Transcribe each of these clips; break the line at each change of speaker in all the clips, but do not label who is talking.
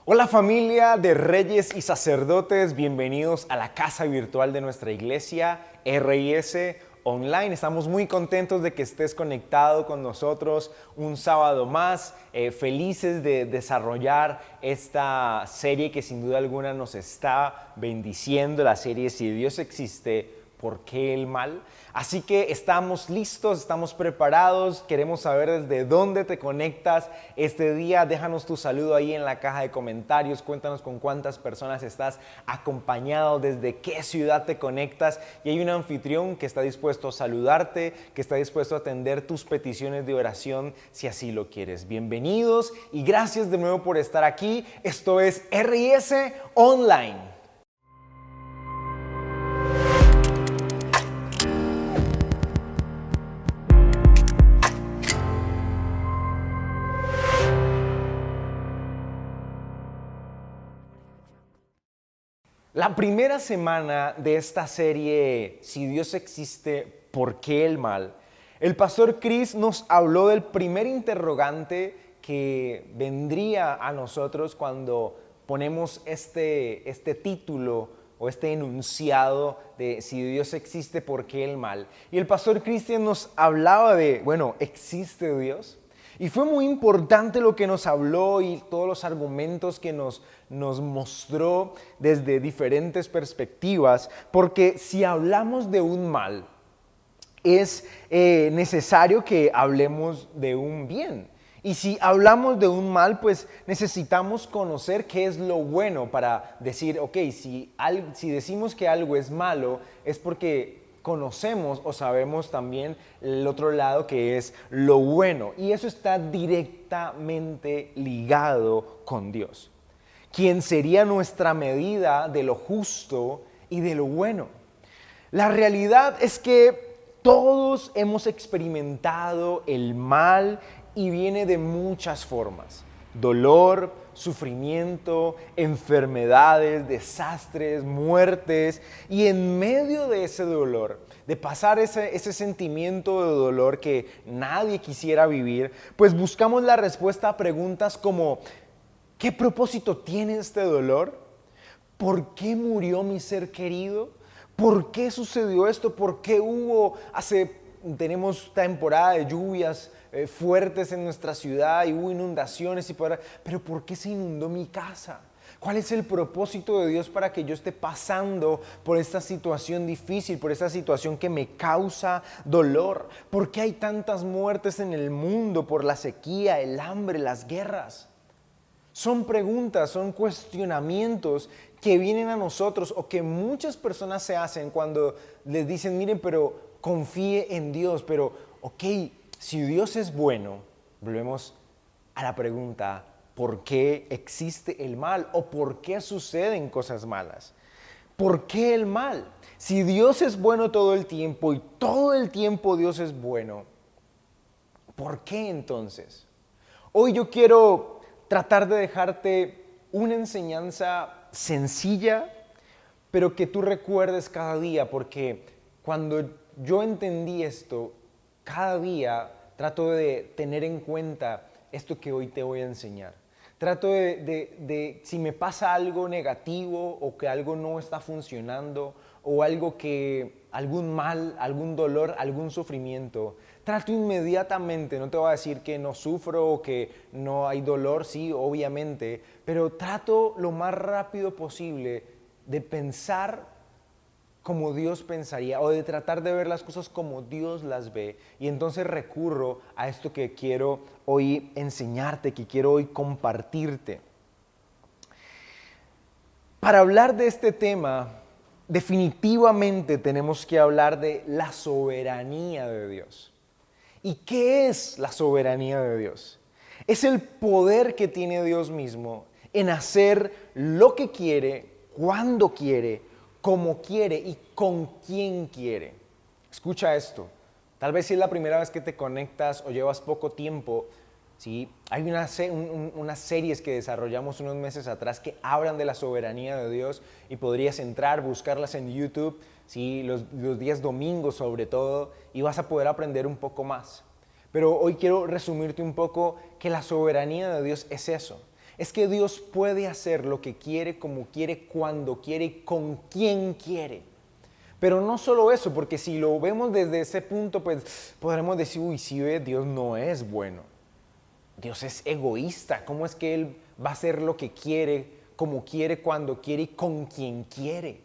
Hola familia de reyes y sacerdotes, bienvenidos a la casa virtual de nuestra iglesia RIS Online. Estamos muy contentos de que estés conectado con nosotros un sábado más, felices de desarrollar esta serie que sin duda alguna nos está bendiciendo, la serie Si Dios existe, ¿por qué el mal? Así que estamos listos, estamos preparados, queremos saber desde dónde te conectas este día. Déjanos tu saludo ahí en la caja de comentarios, cuéntanos con cuántas personas estás acompañado, desde qué ciudad te conectas. Y hay un anfitrión que está dispuesto a saludarte, que está dispuesto a atender tus peticiones de oración si así lo quieres. Bienvenidos y gracias de nuevo por estar aquí. Esto es RIS Online. La primera semana de esta serie, Si Dios existe, ¿por qué el mal? El pastor Chris nos habló del primer interrogante que vendría a nosotros cuando ponemos este título o este enunciado de Si Dios existe, ¿por qué el mal? Y el pastor Cristian nos hablaba de, ¿existe Dios? Y fue muy importante lo que nos habló y todos los argumentos que nos mostró desde diferentes perspectivas, porque si hablamos de un mal, es necesario que hablemos de un bien. Y si hablamos de un mal, pues necesitamos conocer qué es lo bueno para decir, ok, si decimos que algo es malo, es porque conocemos o sabemos también el otro lado que es lo bueno. Y eso está directamente ligado con Dios, quien sería nuestra medida de lo justo y de lo bueno. La realidad es que todos hemos experimentado el mal y viene de muchas formas. Dolor, sufrimiento, enfermedades, desastres, muertes. Y en medio de ese dolor, de pasar ese sentimiento de dolor que nadie quisiera vivir, pues buscamos la respuesta a preguntas como: ¿qué propósito tiene este dolor? ¿Por qué murió mi ser querido? ¿Por qué sucedió esto? ¿Por qué tenemos temporada de lluvias fuertes en nuestra ciudad y hubo inundaciones? Pero ¿por qué se inundó mi casa? ¿Cuál es el propósito de Dios para que yo esté pasando por esta situación difícil, por esta situación que me causa dolor? ¿Por qué hay tantas muertes en el mundo por la sequía, el hambre, las guerras? Son preguntas, son cuestionamientos que vienen a nosotros o que muchas personas se hacen cuando les dicen, miren, pero confíe en Dios. Pero, ok, si Dios es bueno, volvemos a la pregunta, ¿por qué existe el mal? ¿O por qué suceden cosas malas? ¿Por qué el mal? Si Dios es bueno todo el tiempo y todo el tiempo Dios es bueno, ¿por qué entonces? Hoy yo quiero tratar de dejarte una enseñanza sencilla, pero que tú recuerdes cada día, porque cuando yo entendí esto, cada día trato de tener en cuenta esto que hoy te voy a enseñar. Trato de si me pasa algo negativo o que algo no está funcionando o algún mal, algún dolor, algún sufrimiento, trato inmediatamente, no te voy a decir que no sufro o que no hay dolor, sí, obviamente, pero trato lo más rápido posible de pensar como Dios pensaría o de tratar de ver las cosas como Dios las ve. Y entonces recurro a esto que quiero hoy enseñarte, que quiero hoy compartirte. Para hablar de este tema, definitivamente tenemos que hablar de la soberanía de Dios. ¿Y qué es la soberanía de Dios? Es el poder que tiene Dios mismo en hacer lo que quiere, cuando quiere, como quiere y con quién quiere. Escucha esto. Tal vez si es la primera vez que te conectas o llevas poco tiempo, ¿sí? Hay unas series que desarrollamos unos meses atrás que hablan de la soberanía de Dios y podrías entrar, buscarlas en YouTube, ¿sí? los días domingos sobre todo, y vas a poder aprender un poco más. Pero hoy quiero resumirte un poco que la soberanía de Dios es eso. es que Dios puede hacer lo que quiere, como quiere, cuando quiere y con quien quiere. Pero no solo eso, porque si lo vemos desde ese punto, pues podremos decir, uy, sí, Dios no es bueno. Dios es egoísta. ¿Cómo es que Él va a hacer lo que quiere, como quiere, cuando quiere y con quien quiere?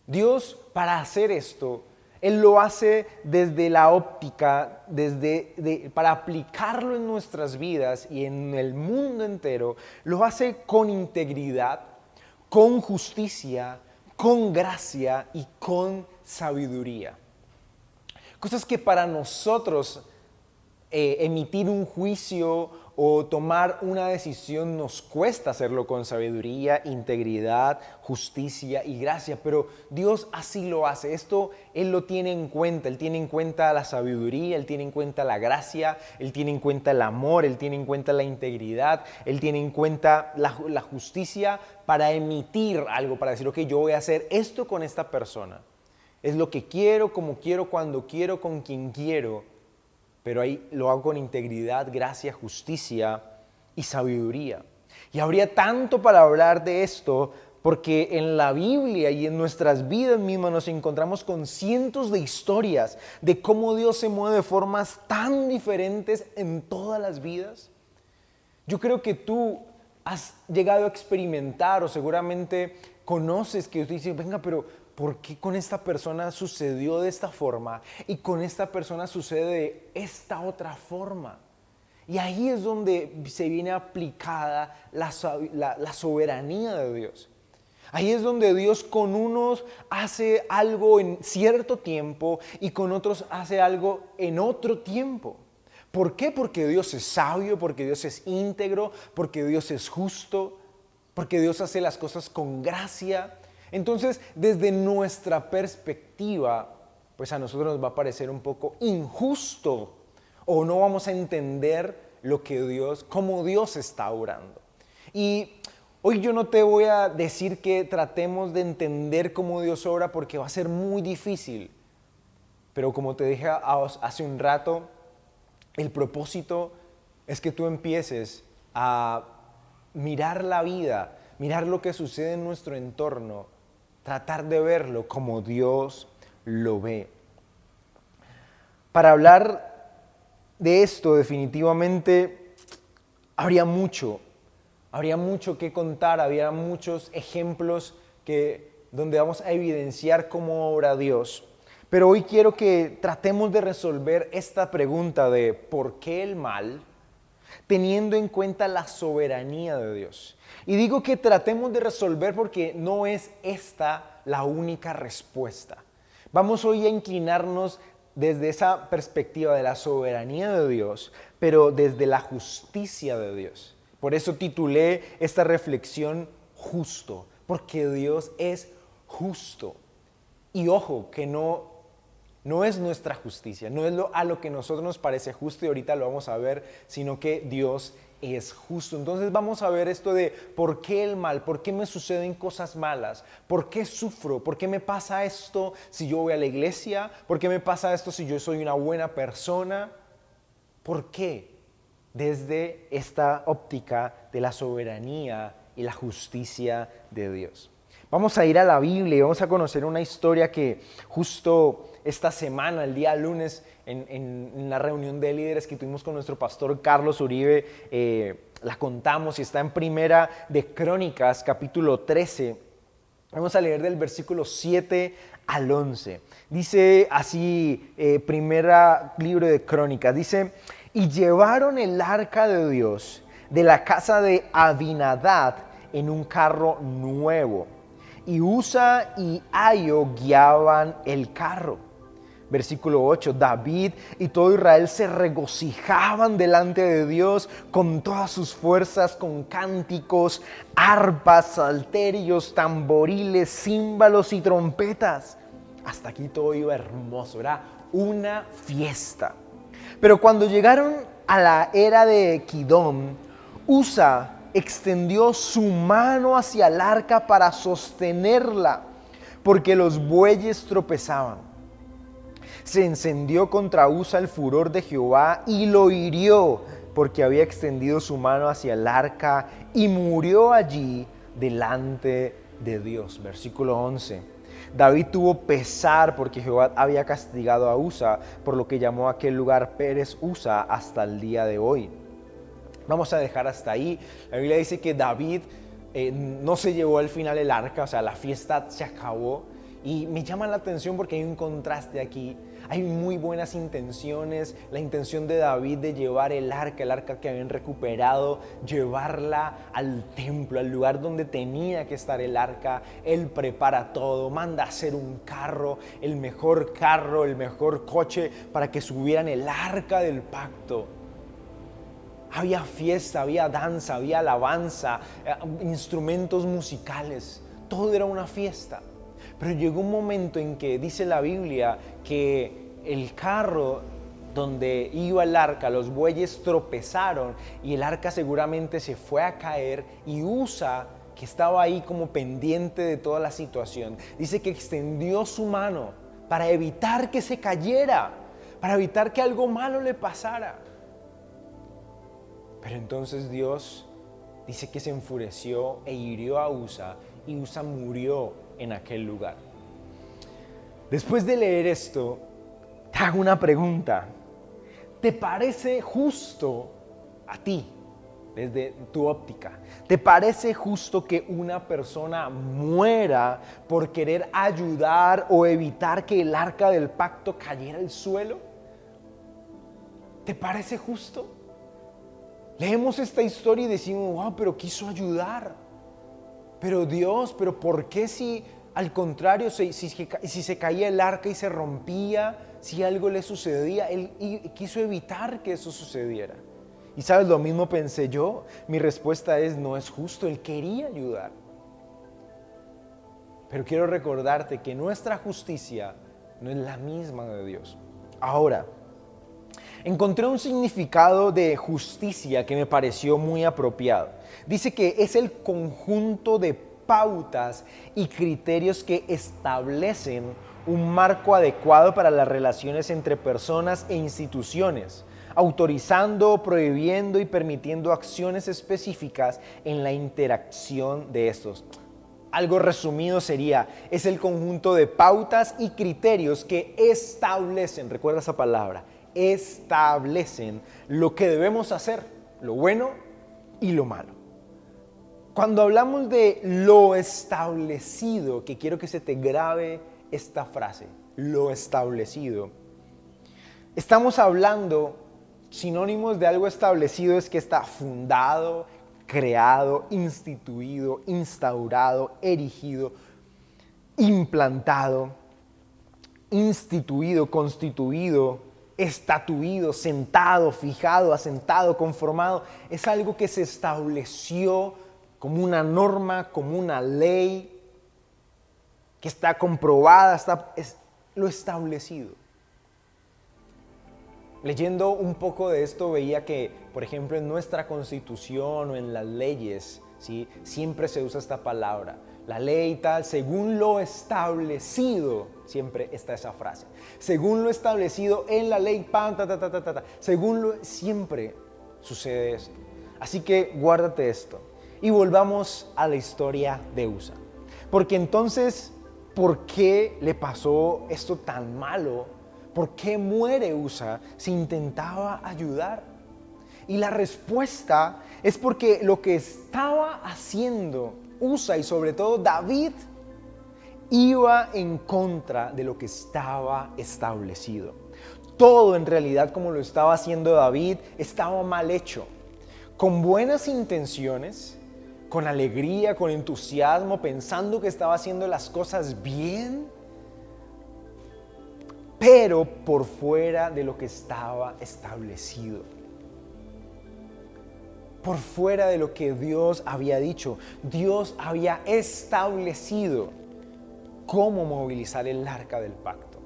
Dios, para hacer esto, Él lo hace desde la óptica, para aplicarlo en nuestras vidas y en el mundo entero, lo hace con integridad, con justicia, con gracia y con sabiduría. Cosas que para nosotros emitir un juicio o tomar una decisión nos cuesta hacerlo con sabiduría, integridad, justicia y gracia, pero Dios así lo hace. Esto Él lo tiene en cuenta. Él tiene en cuenta la sabiduría, Él tiene en cuenta la gracia, Él tiene en cuenta el amor, Él tiene en cuenta la integridad, Él tiene en cuenta la justicia para emitir algo, para decir, ok, yo voy a hacer esto con esta persona. Es lo que quiero, como quiero, cuando quiero, con quien quiero. Pero ahí lo hago con integridad, gracia, justicia y sabiduría. Y habría tanto para hablar de esto, porque en la Biblia y en nuestras vidas mismas nos encontramos con cientos de historias de cómo Dios se mueve de formas tan diferentes en todas las vidas. Yo creo que tú has llegado a experimentar o seguramente conoces que usted dice, venga, pero ¿por qué con esta persona sucedió de esta forma y con esta persona sucede de esta otra forma? Y ahí es donde se viene aplicada la soberanía de Dios. Ahí es donde Dios con unos hace algo en cierto tiempo y con otros hace algo en otro tiempo. ¿Por qué? Porque Dios es sabio, porque Dios es íntegro, porque Dios es justo, porque Dios hace las cosas con gracia. Entonces, desde nuestra perspectiva, pues a nosotros nos va a parecer un poco injusto o no vamos a entender cómo Dios está obrando. Y hoy yo no te voy a decir que tratemos de entender cómo Dios obra porque va a ser muy difícil. Pero como te dije hace un rato, el propósito es que tú empieces a mirar la vida, mirar lo que sucede en nuestro entorno, tratar de verlo como Dios lo ve. Para hablar de esto definitivamente habría mucho que contar, habría muchos ejemplos donde vamos a evidenciar cómo obra Dios. Pero hoy quiero que tratemos de resolver esta pregunta de ¿por qué el mal? Teniendo en cuenta la soberanía de Dios. Y digo que tratemos de resolver porque no es esta la única respuesta. Vamos hoy a inclinarnos desde esa perspectiva de la soberanía de Dios, pero desde la justicia de Dios. Por eso titulé esta reflexión Justo, porque Dios es justo. Y ojo, que no es nuestra justicia, no es a lo que a nosotros nos parece justo y ahorita lo vamos a ver, sino que Dios es justo. Entonces vamos a ver esto de ¿por qué el mal? ¿Por qué me suceden cosas malas? ¿Por qué sufro? ¿Por qué me pasa esto si yo voy a la iglesia? ¿Por qué me pasa esto si yo soy una buena persona? ¿Por qué? Desde esta óptica de la soberanía y la justicia de Dios. Vamos a ir a la Biblia y vamos a conocer una historia que justo esta semana, el día lunes, en la reunión de líderes que tuvimos con nuestro pastor Carlos Uribe, la contamos y está en Primera de Crónicas, capítulo 13. Vamos a leer del versículo 7 al 11. Dice así, primera libro de Crónicas, dice, y llevaron el arca de Dios de la casa de Abinadab en un carro nuevo. Y Usa y Aio guiaban el carro. Versículo 8, David y todo Israel se regocijaban delante de Dios con todas sus fuerzas, con cánticos, arpas, salterios, tamboriles, címbalos y trompetas. Hasta aquí todo iba hermoso, era una fiesta. Pero cuando llegaron a la era de Kidón, Usa extendió su mano hacia el arca para sostenerla, porque los bueyes tropezaban. Se encendió contra Usa el furor de Jehová y lo hirió, porque había extendido su mano hacia el arca y murió allí delante de Dios. Versículo 11. David tuvo pesar porque Jehová había castigado a Usa, por lo que llamó a aquel lugar Pérez Usa hasta el día de hoy. Vamos a dejar hasta ahí. La Biblia dice que David no se llevó al final el arca, o sea, la fiesta se acabó. Y me llama la atención porque hay un contraste aquí. Hay muy buenas intenciones, la intención de David de llevar el arca que habían recuperado, llevarla al templo, al lugar donde tenía que estar el arca. Él prepara todo, manda a hacer un carro, el mejor coche para que subieran el arca del pacto. Había fiesta, había danza, había alabanza, instrumentos musicales, todo era una fiesta. Pero llegó un momento en que dice la Biblia que el carro donde iba el arca, los bueyes tropezaron y el arca seguramente se fue a caer, y Usa, que estaba ahí como pendiente de toda la situación, dice que extendió su mano para evitar que se cayera, para evitar que algo malo le pasara. Pero entonces Dios dice que se enfureció e hirió a Usa, y Usa murió en aquel lugar. Después de leer esto, te hago una pregunta. ¿Te parece justo a ti, desde tu óptica, te parece justo que una persona muera por querer ayudar o evitar que el arca del pacto cayera al suelo? ¿Te parece justo? Leemos esta historia y decimos, wow, pero quiso ayudar. Pero Dios, ¿pero por qué si al contrario, si se caía el arca y se rompía, si algo le sucedía? Él quiso evitar que eso sucediera. Y sabes, lo mismo pensé yo. Mi respuesta es, no es justo, Él quería ayudar. Pero quiero recordarte que nuestra justicia no es la misma de Dios. Ahora, encontré un significado de justicia que me pareció muy apropiado. Dice que es el conjunto de pautas y criterios que establecen un marco adecuado para las relaciones entre personas e instituciones, autorizando, prohibiendo y permitiendo acciones específicas en la interacción de estos. Algo resumido sería, es el conjunto de pautas y criterios que establecen, recuerda esa palabra, establecen lo que debemos hacer, lo bueno y lo malo. Cuando hablamos de lo establecido, que quiero que se te grabe esta frase, lo establecido, estamos hablando, sinónimos de algo establecido es que está fundado, creado, instituido, instaurado, erigido, implantado, instituido, constituido, estatuido, sentado, fijado, asentado, conformado. Es algo que se estableció como una norma, como una ley, que está comprobada, es lo establecido. Leyendo un poco de esto veía que, por ejemplo, en nuestra Constitución o en las leyes, ¿sí?, siempre se usa esta palabra. La ley tal, según lo establecido, siempre está esa frase. Según lo establecido en la ley, siempre sucede esto. Así que guárdate esto. Y volvamos a la historia de Usa. Porque entonces, ¿por qué le pasó esto tan malo? ¿Por qué muere Usa si intentaba ayudar? Y la respuesta es porque lo que estaba haciendo Usa y sobre todo David iba en contra de lo que estaba establecido. Todo en realidad, como lo estaba haciendo David, estaba mal hecho. Con buenas intenciones, con alegría, con entusiasmo, pensando que estaba haciendo las cosas bien, pero por fuera de lo que estaba establecido. Por fuera de lo que Dios había dicho. Dios había establecido cómo movilizar el arca del pacto.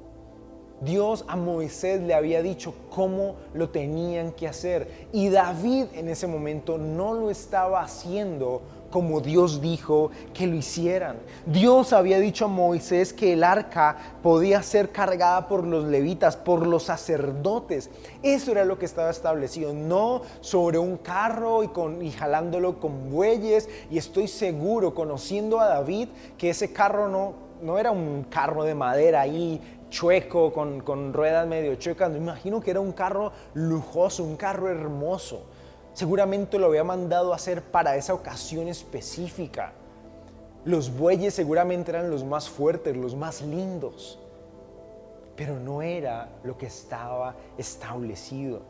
Dios a Moisés le había dicho cómo lo tenían que hacer. Y David en ese momento no lo estaba haciendo como Dios dijo que lo hicieran. Dios había dicho a Moisés que el arca podía ser cargada por los levitas, por los sacerdotes. Eso era lo que estaba establecido, no sobre un carro y jalándolo con bueyes. Y estoy seguro, conociendo a David, que ese carro no era un carro de madera ahí chueco, con ruedas medio chuecas. Me imagino que era un carro lujoso, un carro hermoso. Seguramente lo había mandado a hacer para esa ocasión específica. Los bueyes seguramente eran los más fuertes, los más lindos, pero no era lo que estaba establecido.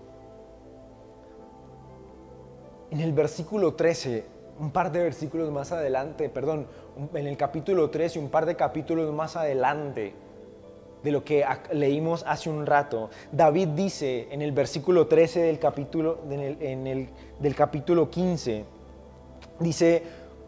En el versículo 13, un par de versículos más adelante, en el capítulo 13, un par de capítulos más adelante de lo que leímos hace un rato, David dice en el versículo 13 del capítulo 15, dice: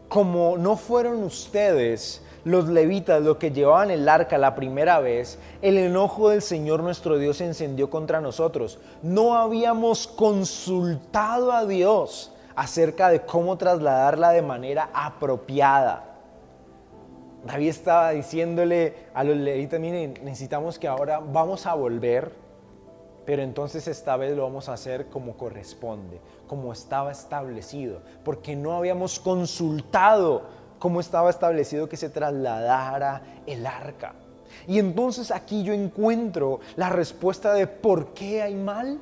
como no fueron ustedes los levitas los que llevaban el arca la primera vez, el enojo del Señor nuestro Dios se encendió contra nosotros. No habíamos consultado a Dios acerca de cómo trasladarla de manera apropiada. David estaba diciéndole a los levitas: miren, necesitamos que ahora vamos a volver, pero entonces esta vez lo vamos a hacer como corresponde, como estaba establecido, porque no habíamos consultado cómo estaba establecido que se trasladara el arca. Y entonces aquí yo encuentro la respuesta de por qué hay mal.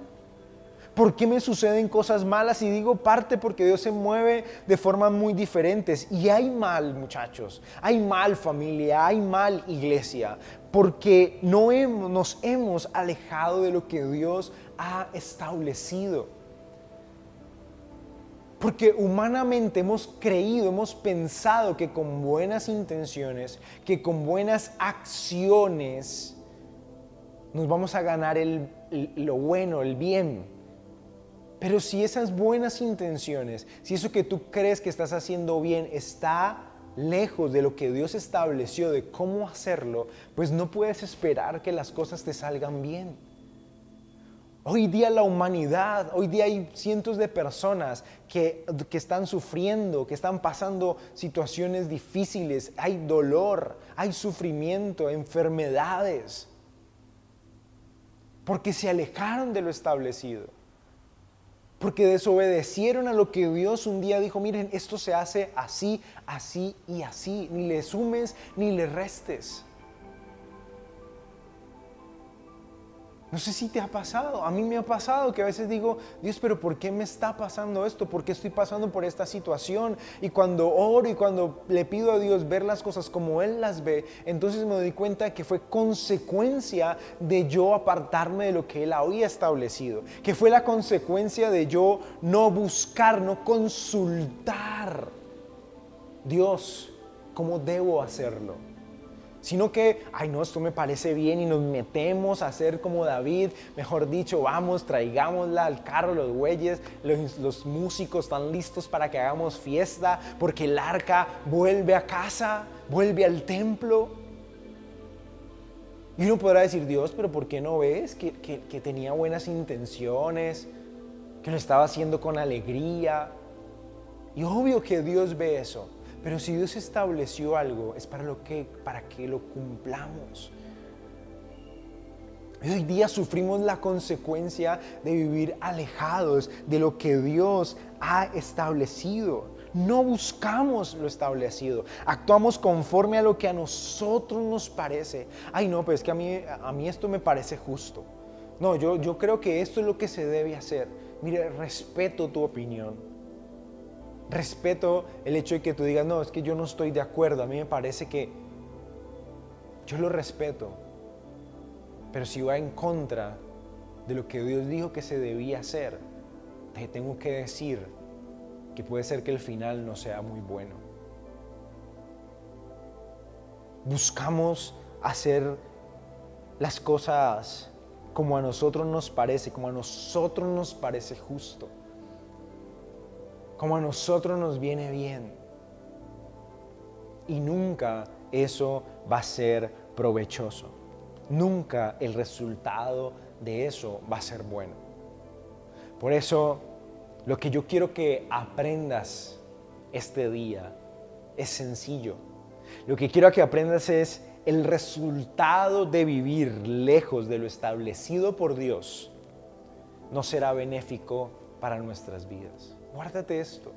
¿Por qué me suceden cosas malas? Y digo parte porque Dios se mueve de formas muy diferentes. Y hay mal, muchachos, hay mal, familia, hay mal, iglesia, porque nos hemos alejado de lo que Dios ha establecido. Porque humanamente hemos creído, hemos pensado que con buenas intenciones, que con buenas acciones, nos vamos a ganar lo bueno, el bien. Pero si esas buenas intenciones, si eso que tú crees que estás haciendo bien está lejos de lo que Dios estableció de cómo hacerlo, pues no puedes esperar que las cosas te salgan bien. Hoy día la humanidad, hoy día hay cientos de personas que están sufriendo, que están pasando situaciones difíciles, hay dolor, hay sufrimiento, enfermedades, porque se alejaron de lo establecido. Porque desobedecieron a lo que Dios un día dijo: miren, esto se hace así, así y así. Ni le sumes ni le restes. No sé si te ha pasado, a mí me ha pasado que a veces digo: Dios, pero ¿por qué me está pasando esto? ¿Por qué estoy pasando por esta situación? Y cuando oro y cuando le pido a Dios ver las cosas como Él las ve, entonces me doy cuenta que fue consecuencia de yo apartarme de lo que Él había establecido, que fue la consecuencia de yo no buscar, no consultar Dios cómo debo hacerlo. Sino que, no, esto me parece bien, y nos metemos a hacer como David, mejor dicho, vamos, traigámosla al carro, los bueyes, los músicos están listos para que hagamos fiesta, porque el arca vuelve a casa, vuelve al templo. Y uno podrá decir: Dios, pero ¿por qué no ves que tenía buenas intenciones, que lo estaba haciendo con alegría? Y obvio que Dios ve eso. Pero si Dios estableció algo, es para que lo cumplamos. Y hoy día sufrimos la consecuencia de vivir alejados de lo que Dios ha establecido. No buscamos lo establecido. Actuamos conforme a lo que a nosotros nos parece. No, pues es que a mí esto me parece justo. No, yo creo que esto es lo que se debe hacer. Mire, respeto tu opinión. Respeto el hecho de que tú digas: no, es que yo no estoy de acuerdo, a mí me parece que... Yo lo respeto, pero si va en contra de lo que Dios dijo que se debía hacer, te tengo que decir que puede ser que el final no sea muy bueno. Buscamos hacer las cosas como a nosotros nos parece, como a nosotros nos parece justo, como a nosotros nos viene bien. Y nunca eso va a ser provechoso. Nunca el resultado de eso va a ser bueno. Por eso, lo que yo quiero que aprendas este día es sencillo. Lo que quiero que aprendas es el resultado de vivir lejos de lo establecido por Dios no será benéfico para nuestras vidas. Guárdate esto.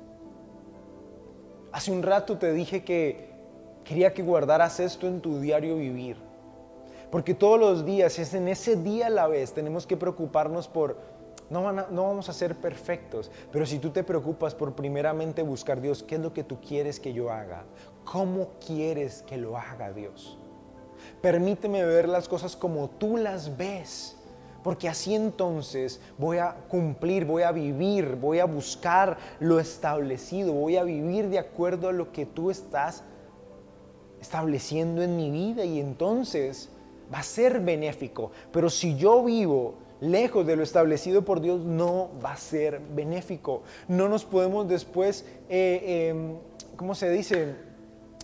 Hace un rato te dije que quería que guardaras esto en tu diario vivir. Porque todos los días, es en ese día a la vez, tenemos que preocuparnos por, no vamos a ser perfectos, pero si tú te preocupas por primeramente buscar Dios, ¿qué es lo que tú quieres que yo haga? ¿Cómo quieres que lo haga Dios? Permíteme ver las cosas como tú las ves, porque así entonces voy a cumplir, voy a vivir, voy a buscar lo establecido, voy a vivir de acuerdo a lo que tú estás estableciendo en mi vida y entonces va a ser benéfico. Pero si yo vivo lejos de lo establecido por Dios, no va a ser benéfico. No nos podemos después, ¿cómo se dice?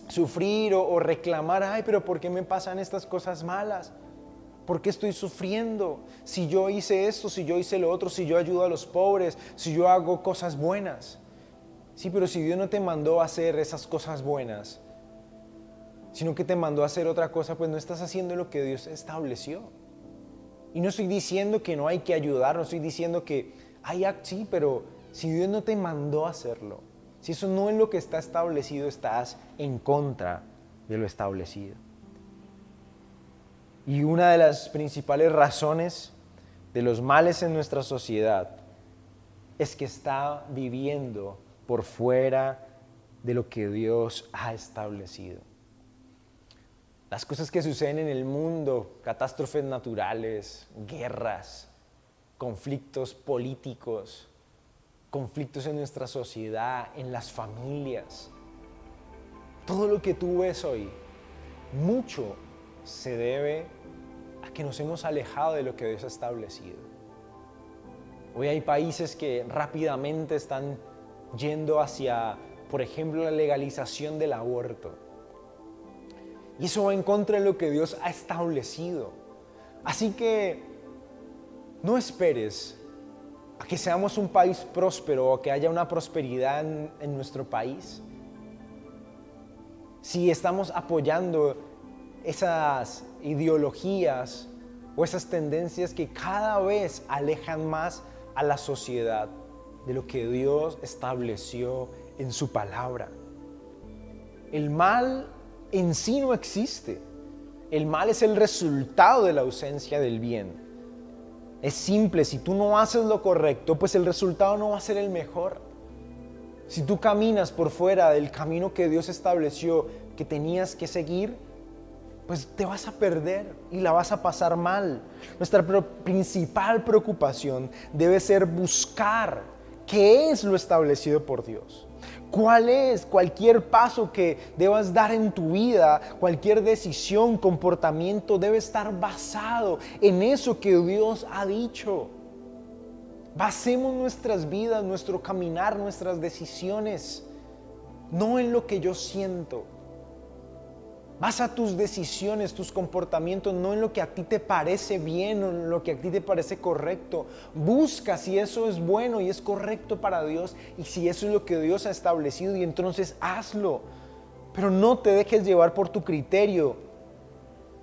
Sufrir o reclamar, ay, pero ¿por qué me pasan estas cosas malas? ¿Por qué estoy sufriendo? Si yo hice esto, si yo hice lo otro, si yo ayudo a los pobres, si yo hago cosas buenas. Sí, pero si Dios no te mandó a hacer esas cosas buenas, sino que te mandó a hacer otra cosa, pues no estás haciendo lo que Dios estableció. Y no estoy diciendo que no hay que ayudar, no estoy diciendo que, sí, pero si Dios no te mandó a hacerlo, si eso no es lo que está establecido, estás en contra de lo establecido. Y una de las principales razones de los males en nuestra sociedad es que está viviendo por fuera de lo que Dios ha establecido. Las cosas que suceden en el mundo, catástrofes naturales, guerras, conflictos políticos, conflictos en nuestra sociedad, en las familias. Todo lo que tú ves hoy, mucho se debe a que nos hemos alejado de lo que Dios ha establecido. Hoy hay países que rápidamente están yendo hacia, por ejemplo, la legalización del aborto. Y eso va en contra de lo que Dios ha establecido. Así que no esperes a que seamos un país próspero o que haya una prosperidad en nuestro país. Si estamos apoyando esas ideologías o esas tendencias que cada vez alejan más a la sociedad de lo que Dios estableció en su palabra. El mal en sí no existe. El mal es el resultado de la ausencia del bien. Es simple, si tú no haces lo correcto, pues el resultado no va a ser el mejor. Si tú caminas por fuera del camino que Dios estableció que tenías que seguir, pues te vas a perder y la vas a pasar mal. Nuestra principal preocupación debe ser buscar qué es lo establecido por Dios. ¿Cuál es cualquier paso que debas dar en tu vida? Cualquier decisión, comportamiento debe estar basado en eso que Dios ha dicho. Basemos nuestras vidas, nuestro caminar, nuestras decisiones, no en lo que yo siento. Basa tus decisiones, tus comportamientos, no en lo que a ti te parece bien o en lo que a ti te parece correcto. Busca si eso es bueno y es correcto para Dios y si eso es lo que Dios ha establecido y entonces hazlo. Pero no te dejes llevar por tu criterio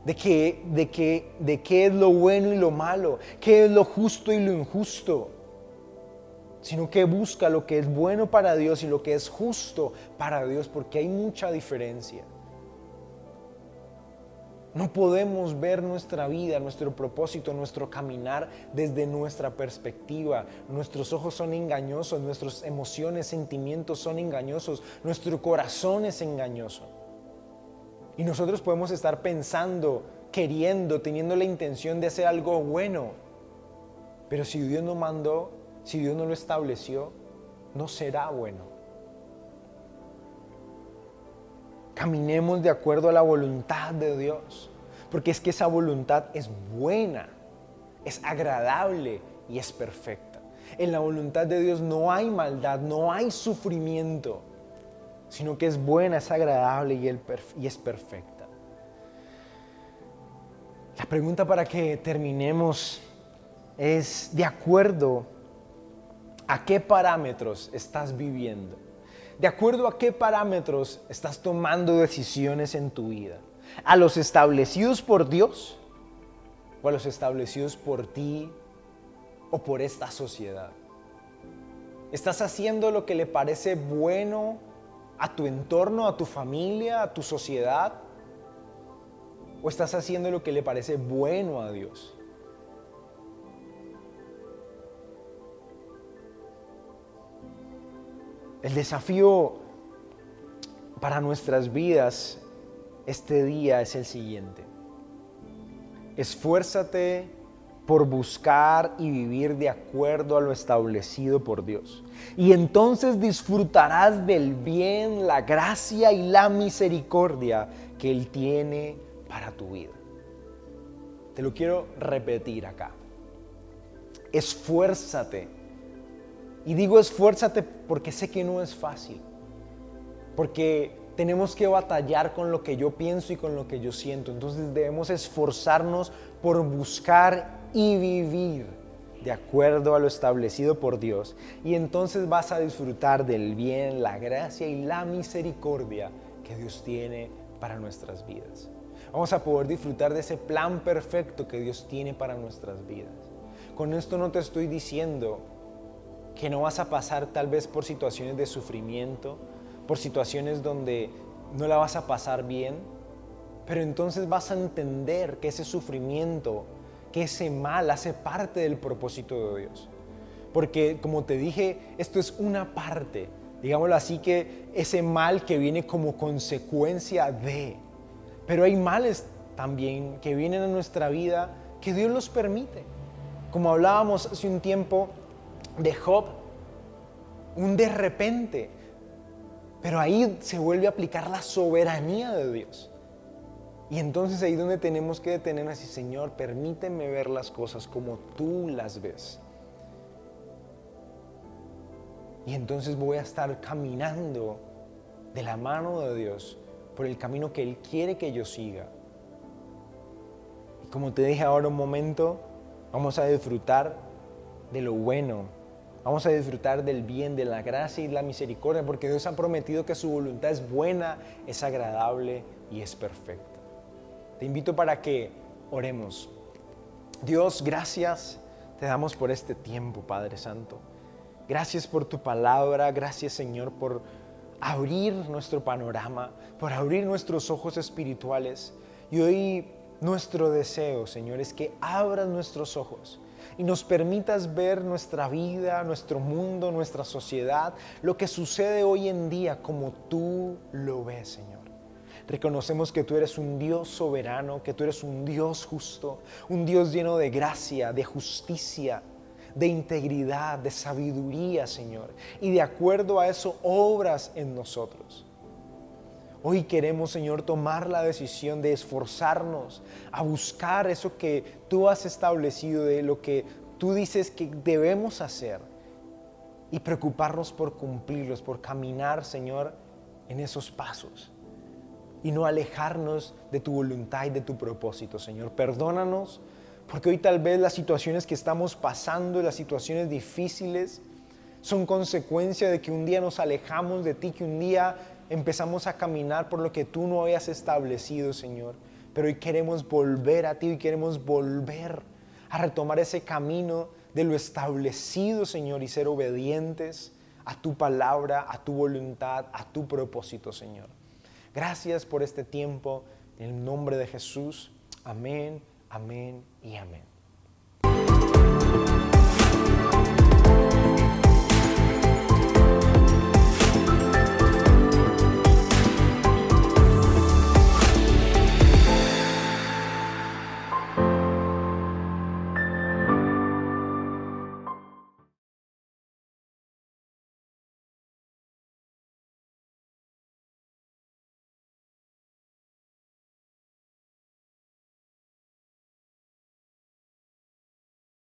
de qué es lo bueno y lo malo, qué es lo justo y lo injusto. Sino que busca lo que es bueno para Dios y lo que es justo para Dios, porque hay mucha diferencia. No podemos ver nuestra vida, nuestro propósito, nuestro caminar desde nuestra perspectiva. Nuestros ojos son engañosos, nuestras emociones, sentimientos son engañosos, nuestro corazón es engañoso. Y nosotros podemos estar pensando, queriendo, teniendo la intención de hacer algo bueno. Pero si Dios no mandó, si Dios no lo estableció, no será bueno. Caminemos de acuerdo a la voluntad de Dios, porque es que esa voluntad es buena, es agradable y es perfecta. En la voluntad de Dios no hay maldad, no hay sufrimiento, sino que es buena, es agradable y es perfecta. La pregunta para que terminemos es: ¿de acuerdo a qué parámetros estás viviendo? ¿De acuerdo a qué parámetros estás tomando decisiones en tu vida? ¿A los establecidos por Dios o a los establecidos por ti o por esta sociedad? ¿Estás haciendo lo que le parece bueno a tu entorno, a tu familia, a tu sociedad? ¿O estás haciendo lo que le parece bueno a Dios? El desafío para nuestras vidas este día es el siguiente. Esfuérzate por buscar y vivir de acuerdo a lo establecido por Dios. Y entonces disfrutarás del bien, la gracia y la misericordia que Él tiene para tu vida. Te lo quiero repetir acá. Esfuérzate. Y digo esfuérzate porque sé que no es fácil. Porque tenemos que batallar con lo que yo pienso y con lo que yo siento. Entonces debemos esforzarnos por buscar y vivir de acuerdo a lo establecido por Dios. Y entonces vas a disfrutar del bien, la gracia y la misericordia que Dios tiene para nuestras vidas. Vamos a poder disfrutar de ese plan perfecto que Dios tiene para nuestras vidas. Con esto no te estoy diciendo que no vas a pasar tal vez por situaciones de sufrimiento, por situaciones donde no la vas a pasar bien, pero entonces vas a entender que ese sufrimiento, que ese mal hace parte del propósito de Dios. Porque como te dije, esto es una parte, digámoslo así, que ese mal que viene como consecuencia de, pero hay males también que vienen a nuestra vida que Dios los permite. Como hablábamos hace un tiempo de Job, un de repente, pero ahí se vuelve a aplicar la soberanía de Dios. Y entonces ahí es donde tenemos que detenernos y decir, Señor, permíteme ver las cosas como tú las ves. Y entonces voy a estar caminando de la mano de Dios por el camino que Él quiere que yo siga. Y como te dije ahora un momento, vamos a disfrutar de lo bueno. Vamos a disfrutar del bien, de la gracia y la misericordia, porque Dios ha prometido que su voluntad es buena, es agradable y es perfecta. Te invito para que oremos. Dios, gracias te damos por este tiempo, Padre Santo. Gracias por tu palabra, gracias, Señor, por abrir nuestro panorama, por abrir nuestros ojos espirituales. Y hoy nuestro deseo, Señor, es que abras nuestros ojos y nos permitas ver nuestra vida, nuestro mundo, nuestra sociedad, lo que sucede hoy en día como tú lo ves, Señor. Reconocemos que tú eres un Dios soberano, que tú eres un Dios justo, un Dios lleno de gracia, de justicia, de integridad, de sabiduría, Señor. Y de acuerdo a eso, obras en nosotros. Hoy queremos, Señor, tomar la decisión de esforzarnos a buscar eso que tú has establecido, de lo que tú dices que debemos hacer y preocuparnos por cumplirlos, por caminar, Señor, en esos pasos y no alejarnos de tu voluntad y de tu propósito, Señor. Perdónanos porque hoy tal vez las situaciones que estamos pasando, las situaciones difíciles, son consecuencia de que un día nos alejamos de ti, que un día empezamos a caminar por lo que tú no habías establecido, Señor. Pero hoy queremos volver a ti, hoy queremos volver a retomar ese camino de lo establecido, Señor, y ser obedientes a tu palabra, a tu voluntad, a tu propósito, Señor. Gracias por este tiempo, en el nombre de Jesús. Amén, amén y amén.